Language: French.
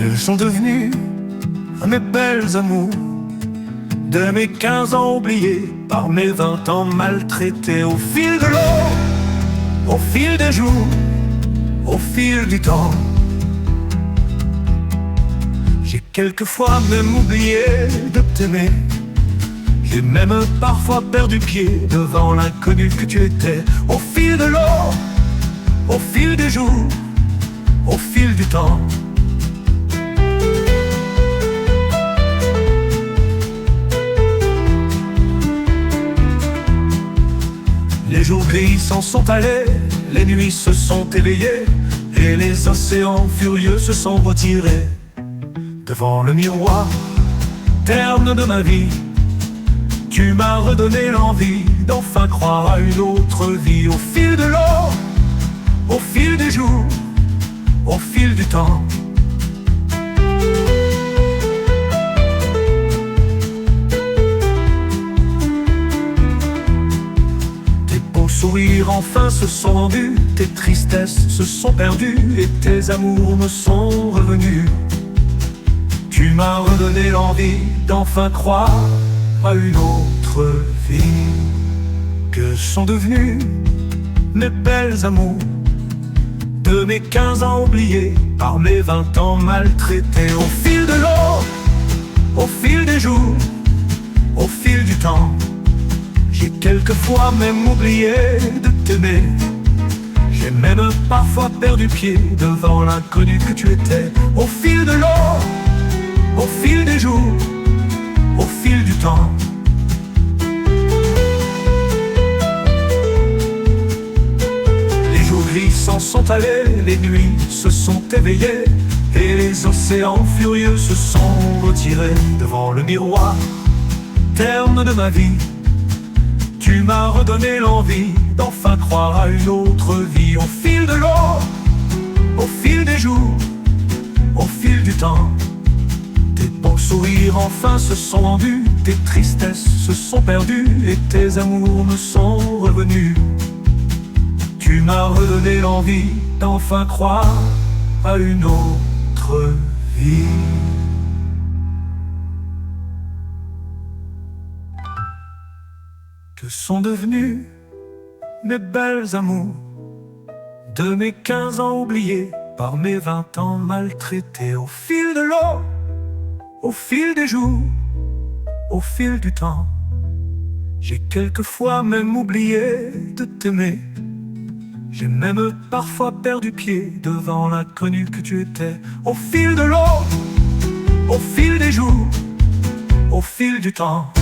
Quels sont devenus mes belles amours de mes 15 ans oubliés, par mes 20 ans maltraités au fil de l'eau, au fil des jours, au fil du temps. J'ai quelquefois même oublié de t'aimer. J'ai même parfois perdu pied devant l'inconnu que tu étais. Au fil de l'eau, au fil des jours, au fil du temps. Les jours gris s'en sont allés, les nuits se sont éveillées, et les océans furieux se sont retirés. Devant le miroir, terne de ma vie, tu m'as redonné l'envie d'enfin croire à une autre vie. Au fil de l'eau, au fil des jours, au fil du temps. Tes beaux sourires enfin se sont rendus, tes tristesses se sont perdues, et tes amours me sont revenus. Tu m'as redonné l'envie d'enfin croire à une autre vie. Que sont devenus mes belles amours de mes 15 ans oubliés, par mes 20 ans maltraités? Au fil de l'eau, au fil des jours, au fil du temps. J'ai quelquefois même oublié de t'aimer. J'ai même parfois perdu pied devant l'inconnu que tu étais. Au fil de l'eau, au fil des jours, au fil du temps. Les jours gris s'en sont allés, les nuits se sont éveillées, et les océans furieux se sont retirés. Devant le miroir, terme de ma vie, tu m'as redonné l'envie d'enfin croire à une autre vie. Au fil de l'eau, au fil des jours, au fil du temps. Tes beaux sourires enfin se sont rendus, tes tristesses se sont perdues, et tes amours me sont revenus. Tu m'as redonné l'envie d'enfin croire à une autre vie. Que sont devenus mes belles amours de mes 15 ans oubliés, par mes 20 ans maltraités? Au fil de l'eau, au fil des jours, au fil du temps. J'ai quelquefois même oublié de t'aimer. J'ai même parfois perdu pied devant l'inconnu que tu étais. Au fil de l'eau, au fil des jours, au fil du temps.